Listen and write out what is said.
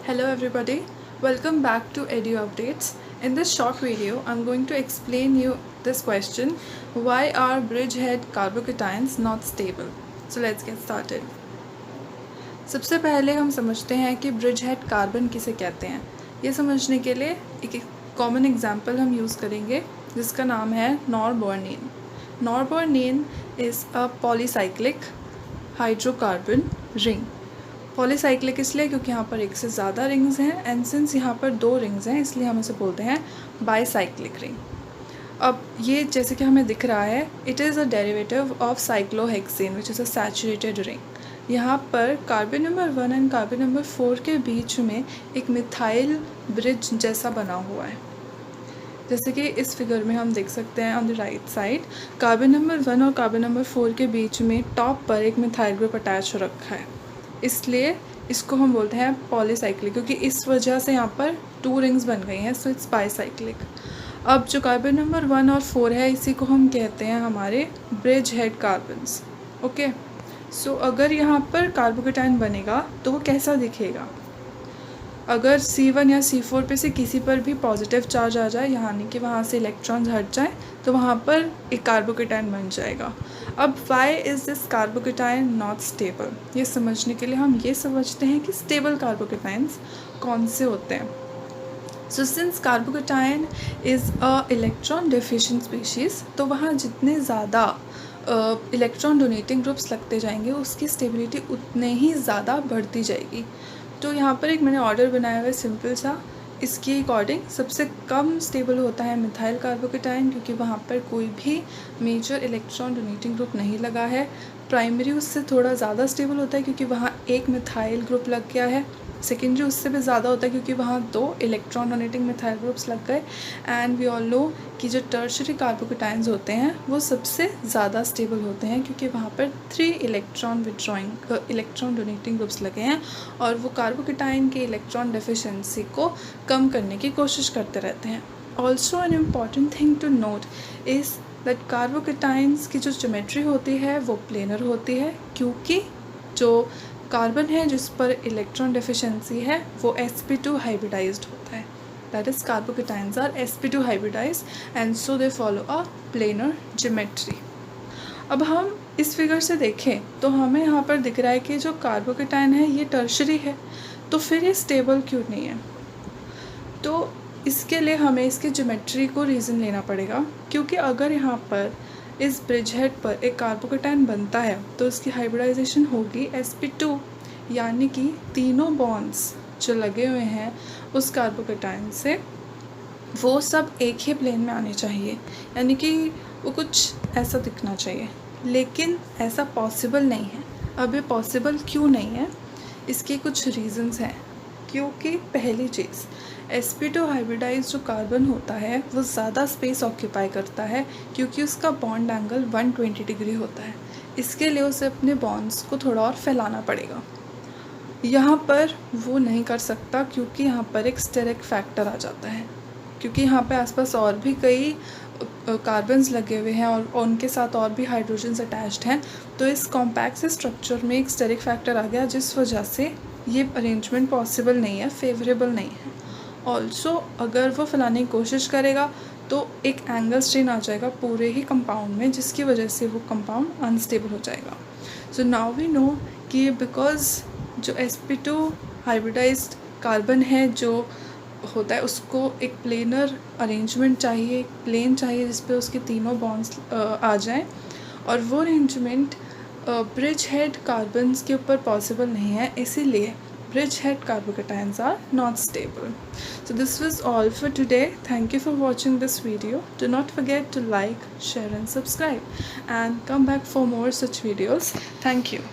Hello everybody, welcome back to Edu Updates. In this short video, I'm going to explain you this question, why are bridgehead carbocations not stable? So let's get started. सबसे पहले हम समझते हैं कि bridgehead carbon किसे कहते हैं। ये समझने के लिए एक कॉमन एग्जांपल हम यूज़ करेंगे जिसका नाम है norbornene. Norbornene is a polycyclic hydrocarbon ring. Polycyclic इसलिए क्योंकि यहाँ पर एक से ज़्यादा रिंग्स हैं, एंड सिंस यहाँ पर 2 रिंग्स हैं इसलिए हम इसे बोलते हैं बाईसाइक्लिक रिंग। अब ये जैसे कि हमें दिख रहा है, it is a derivative of cyclohexane which is a saturated ring. यहाँ पर carbon number 1 and carbon number 4 के बीच में एक मिथाइल ब्रिज जैसा बना हुआ है, जैसे कि इस फिगर में हम देख सकते हैं। On the right side carbon number 1 और कार्बन नंबर 4 के बीच में टॉप पर एक मिथाइल ग्रुप अटैच हो रखा है, इसलिए इसको हम बोलते हैं पॉलीसाइक्लिक, क्योंकि इस वजह से यहाँ पर 2 रिंग्स बन गई हैं, सो इट्स बाईसाइक्लिक। अब जो कार्बन नंबर 1 और 4 है इसी को हम कहते हैं हमारे ब्रिज हेड कार्बन्स। ओके, सो अगर यहाँ पर कार्बोकेटाइन बनेगा तो वो कैसा दिखेगा? अगर C1 या C4 पे से किसी पर भी पॉजिटिव चार्ज आ जाए, यानी कि वहाँ से इलेक्ट्रॉन्स हट जाए, तो वहाँ पर एक कार्बोकेटाइन बन जाएगा। अब why is this carbocation not stable, ये समझने के लिए हम ये समझते हैं कि स्टेबल कार्बोकेटाइन्स कौन से होते हैं। So since carbocation is a electron deficient species, तो वहाँ जितने ज़्यादा इलेक्ट्रॉन डोनेटिंग ग्रुप्स लगते जाएंगे उसकी स्टेबिलिटी उतने ही ज़्यादा बढ़ती जाएगी। तो यहाँ पर एक मैंने ऑर्डर बनाया हुआ है सिंपल सा। इसके अकॉर्डिंग सबसे कम स्टेबल होता है मिथाइल कार्बोकेटाइन, क्योंकि वहाँ पर कोई भी मेजर इलेक्ट्रॉन डोनेटिंग ग्रुप नहीं लगा है। प्राइमरी उससे थोड़ा ज़्यादा स्टेबल होता है क्योंकि वहाँ एक मिथाइल ग्रुप लग गया है। सेकेंडरी उससे भी ज़्यादा होता है क्योंकि वहाँ 2 इलेक्ट्रॉन डोनेटिंग मिथाइल ग्रुप्स लग गए। एंड वी ऑल नो कि जो टर्शरी कार्बोकेटाइन्स होते हैं वो सबसे ज़्यादा स्टेबल होते हैं क्योंकि वहाँ पर 3 electron withdrawing electron donating groups लगे हैं और वो कार्बोकेटाइन के इलेक्ट्रॉन डेफिशिएंसी को कम करने की कोशिश करते रहते हैं। Also an important thing to note is that carbocations की जो ज्योमेट्री होती है वो प्लेनर होती है, क्योंकि जो कार्बन है जिस पर इलेक्ट्रॉन डेफिशिएंसी है वो sp2 हाइब्रिडाइज्ड होता है। That is carbocations are sp2 hybridized and so they follow a planar geometry. अब हम इस फिगर से देखें तो हमें यहाँ पर दिख रहा है कि जो कार्बोकेटाइन है ये टर्शरी है, तो फिर ये स्टेबल क्यों नहीं है? तो इसके लिए हमें इसके ज्योमेट्री को रीज़न लेना पड़ेगा, क्योंकि अगर यहाँ पर इस ब्रिजहेड पर एक कार्बोकेटाइन बनता है तो उसकी हाइब्रिडाइजेशन होगी sp2, यानी कि तीनों बॉन्ड्स जो लगे हुए हैं उस कार्बोकेटाइन से वो सब एक ही प्लेन में आने चाहिए, यानी कि वो कुछ ऐसा दिखना चाहिए। लेकिन ऐसा पॉसिबल नहीं है। अब ये पॉसिबल क्यों नहीं है? इसके कुछ रीज़न्स हैं। क्योंकि पहली चीज़, sp2 हाइब्रिडाइज जो कार्बन होता है वो ज़्यादा स्पेस ऑक्यूपाई करता है क्योंकि उसका बॉन्ड एंगल 120 डिग्री होता है। इसके लिए उसे अपने बॉन्ड्स को थोड़ा और फैलाना पड़ेगा। यहाँ पर वो नहीं कर सकता क्योंकि यहाँ पर एक स्टेरिक फैक्टर आ जाता है, क्योंकि यहाँ पे आसपास और भी कई कार्बन्स लगे हुए हैं और उनके साथ और भी हाइड्रोजन्स अटैच्ड हैं। तो इस कॉम्पैक्ट स्ट्रक्चर में एक स्टेरिक फैक्टर आ गया जिस वजह से ये अरेंजमेंट पॉसिबल नहीं है, फेवरेबल नहीं है। ऑल्सो अगर वो फैलाने की कोशिश करेगा तो एक एंगल स्ट्रेन आ जाएगा पूरे ही कंपाउंड में, जिसकी वजह से वो कंपाउंड अनस्टेबल हो जाएगा। सो नाउ वी नो कि बिकॉज जो sp2 हाइब्रिडाइज्ड कार्बन है जो होता है उसको एक प्लेनर अरेंजमेंट चाहिए, एक प्लेन चाहिए जिस पे उसके तीनों बॉन्ड्स आ जाएं, और वो अरेंजमेंट ब्रिज हेड कार्बन्स के ऊपर पॉसिबल नहीं है, इसीलिए bridgehead carbocations are not stable. So this was all for today. Thank you for watching this video. Do not forget to like, share and subscribe, and come back for more such videos. Thank you.